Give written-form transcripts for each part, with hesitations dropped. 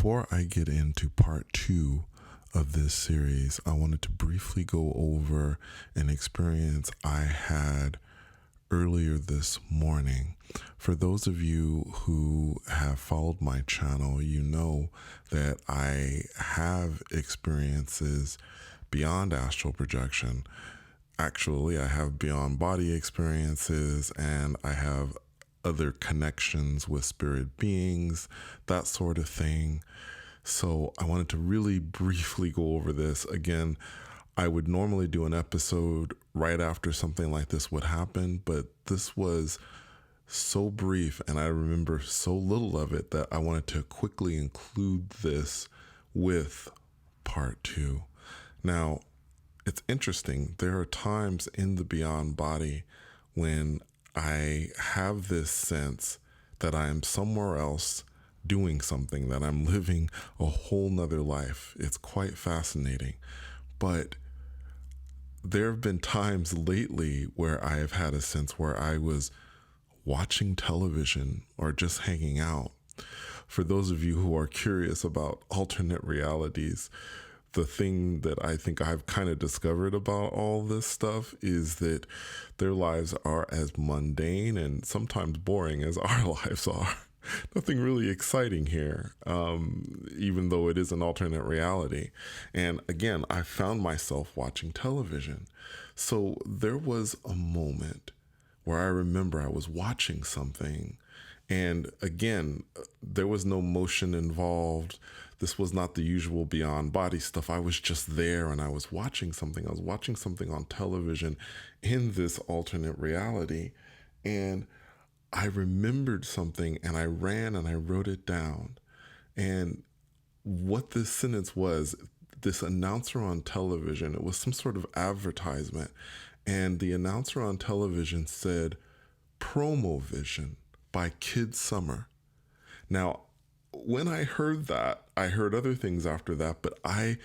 Before I get into part 2 of this series, I wanted to briefly go over an experience I had earlier this morning. For those of you who have followed my channel, you know that I have experiences beyond astral projection. Actually, I have beyond body experiences, and I have other connections with spirit beings, that sort of thing. So I wanted to really briefly go over this. Again, I would normally do an episode right after something like this would happen, but this was so brief and I remember so little of it that I wanted to quickly include this with part 2. Now, it's interesting. There are times in the beyond body when I have this sense that I am somewhere else doing something, that I'm living a whole nother life. It's quite fascinating. But there have been times lately where I have had a sense where I was watching television or just hanging out. For those of you who are curious about alternate realities, the thing that I think I've kind of discovered about all this stuff is that their lives are as mundane and sometimes boring as our lives are. Nothing really exciting here, even though it is an alternate reality. And again, I found myself watching television. So there was a moment where I remember I was watching something. And again, there was no motion involved. This was not the usual beyond body stuff. I was just there and I was watching something. I was watching something on television in this alternate reality. And I remembered something and I ran and I wrote it down. And what this sentence was, this announcer on television, it was some sort of advertisement. And the announcer on television said, "Promo Vision by Kid Summer." Now, when I heard that, I heard other things after that, but I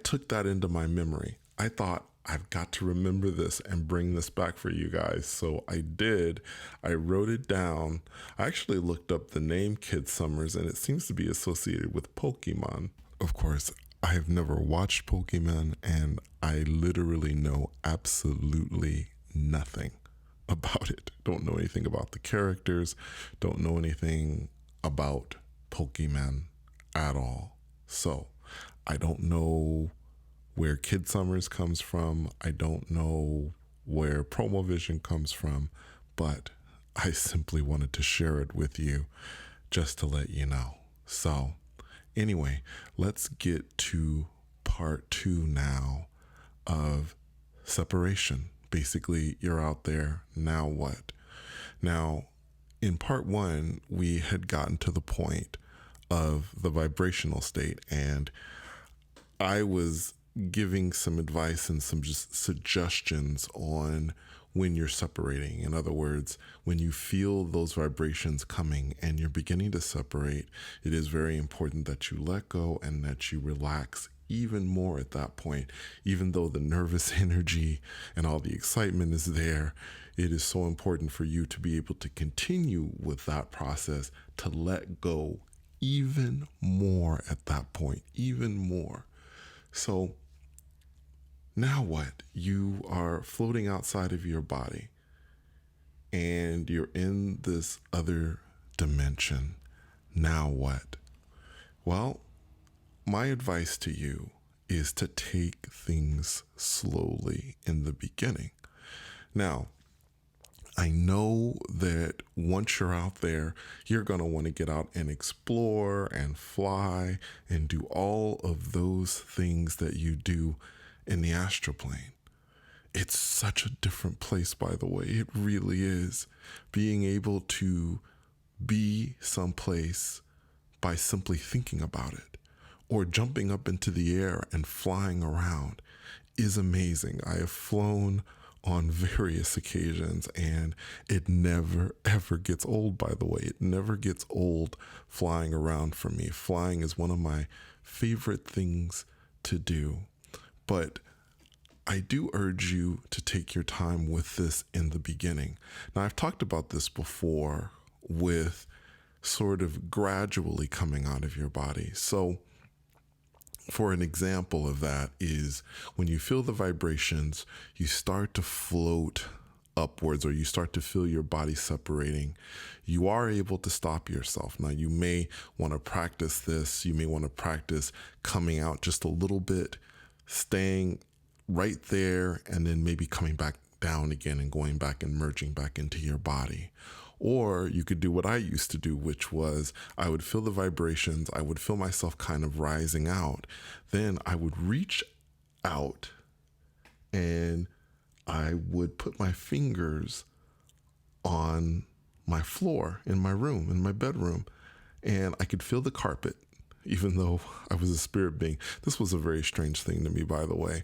took that into my memory. I thought, I've got to remember this and bring this back for you guys. So I did. I wrote it down. I actually looked up the name Kid Summers, and it seems to be associated with Pokemon. Of course, I have never watched Pokemon, and I literally know absolutely nothing about it. Don't know anything about the characters. Don't know anything about Pokemon at all. So I don't know where Kid Summers comes from. I don't know where Promo Vision comes from, but I simply wanted to share it with you just to let you know. So anyway, let's get to part 2 now of separation. Basically, you're out there, now what? Now, in part 1, we had gotten to the point of the vibrational state, and I was giving some advice and some just suggestions on when you're separating. In other words, when you feel those vibrations coming and you're beginning to separate, it is very important that you let go and that you relax even more at that point. Even though the nervous energy and all the excitement is there, it is so important for you to be able to continue with that process, to let go even more at that point, even more. So now what? You are floating outside of your body and you're in this other dimension. Now what? Well, my advice to you is to take things slowly in the beginning. Now, I know that once you're out there, you're going to want to get out and explore and fly and do all of those things that you do in the astral plane. It's such a different place, by the way. It really is. Being able to be someplace by simply thinking about it or jumping up into the air and flying around is amazing. I have flown on various occasions and it never ever gets old, by the way. It never gets old flying around for me. Flying is one of my favorite things to do. But I do urge you to take your time with this in the beginning. Now, I've talked about this before with sort of gradually coming out of your body. So, for an example of that is when you feel the vibrations, you start to float upwards, or you start to feel your body separating. You are able to stop yourself. Now, you may want to practice this. You may want to practice coming out just a little bit, staying right there, and then maybe coming back down again and going back and merging back into your body. Or you could do what I used to do, which was I would feel the vibrations, I would feel myself kind of rising out. Then I would reach out and I would put my fingers on my floor in my room, in my bedroom, and I could feel the carpet, even though I was a spirit being. This was a very strange thing to me, by the way.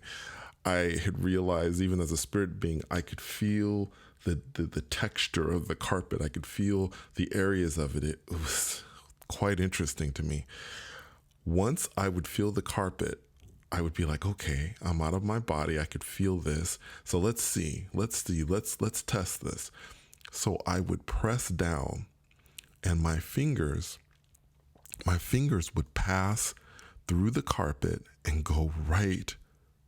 I had realized, even as a spirit being, I could feel the texture of the carpet. I could feel the areas of it. It was quite interesting to me. Once I would feel the carpet, I would be like, okay, I'm out of my body. I could feel this. So let's test this. So I would press down, and my fingers would pass through the carpet and go right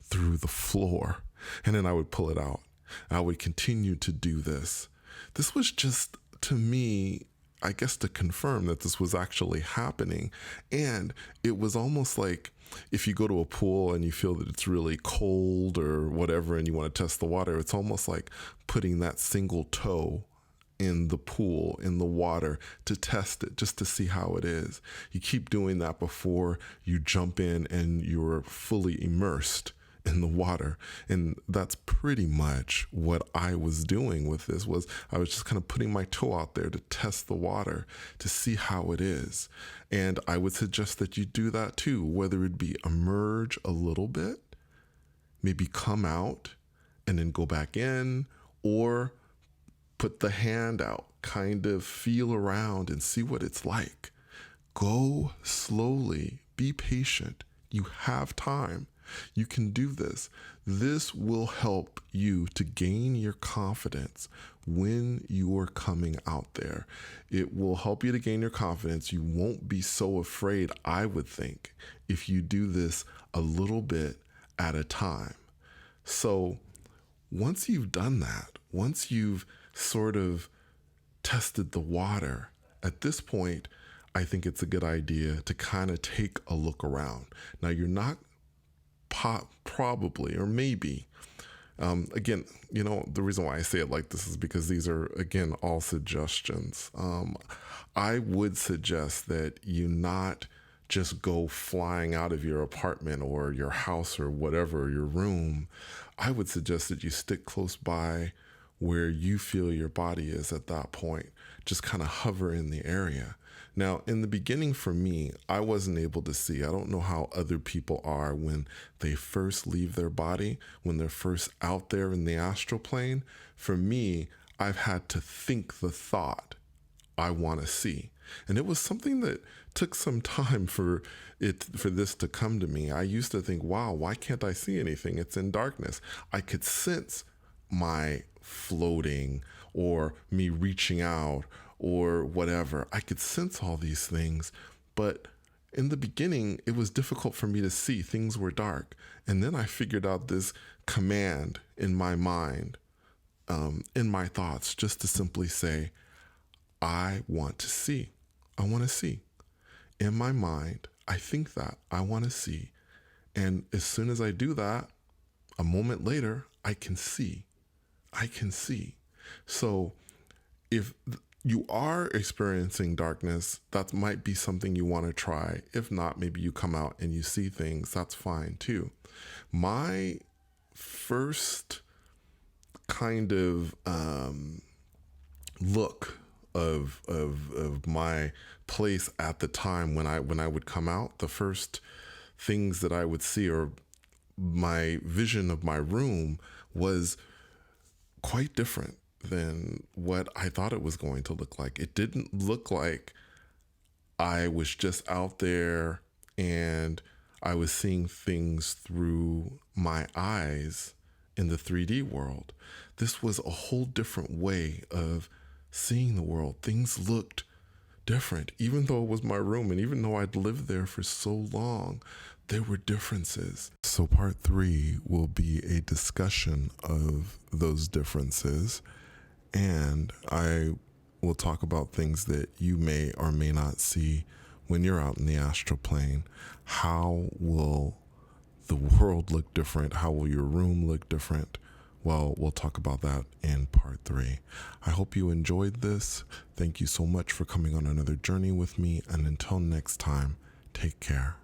through the floor. And then I would pull it out. I would continue to do this. This was just, to me, I guess, to confirm that this was actually happening. And it was almost like if you go to a pool and you feel that it's really cold or whatever, and you want to test the water, it's almost like putting that single toe in the pool, in the water, to test it, just to see how it is. You keep doing that before you jump in and you're fully immersed in the water. And that's pretty much what I was doing with this. Was I was just kind of putting my toe out there to test the water, to see how it is. And I would suggest that you do that too, whether it be emerge a little bit, maybe come out and then go back in, or put the hand out, kind of feel around and see what it's like. Go slowly, be patient. You have time. You can do this. This will help you to gain your confidence when you're coming out there. It will help you to gain your confidence. You won't be so afraid, I would think, if you do this a little bit at a time. So once you've done that, once you've sort of tested the water, at this point, I think it's a good idea to kind of take a look around. Now, you're not probably, or maybe, again, the reason why I say it like this is because these are, again, all suggestions. I would suggest that you not just go flying out of your apartment or your house or whatever, your room. I would suggest that you stick close by where you feel your body is at that point. Just kind of hover in the area. Now, in the beginning for me, I wasn't able to see. I don't know how other people are when they first leave their body, when they're first out there in the astral plane. For me, I've had to think the thought, I want to see. And it was something that took some time for this to come to me. I used to think, wow, why can't I see anything? It's in darkness. I could sense my floating or me reaching out or whatever. I could sense all these things, but in the beginning, it was difficult for me to see. Things were dark. And then I figured out this command in my mind, in my thoughts, just to simply say, I want to see. I want to see. In my mind, I think that I want to see. And as soon as I do that, a moment later, I can see. I can see. So if you are experiencing darkness, that might be something you want to try. If not, maybe you come out and you see things. That's fine too. My first kind of look of my place at the time when I would come out, the first things that I would see, or my vision of my room, was quite different than what I thought it was going to look like. It didn't look like I was just out there and I was seeing things through my eyes in the 3D world. This was a whole different way of seeing the world. Things looked different. Even though it was my room and even though I'd lived there for so long, there were differences. So part 3 will be a discussion of those differences, and I will talk about things that you may or may not see when you're out in the astral plane. How will the world look different? How will your room look different? Well, we'll talk about that in part 3. I hope you enjoyed this. Thank you so much for coming on another journey with me. And until next time, take care.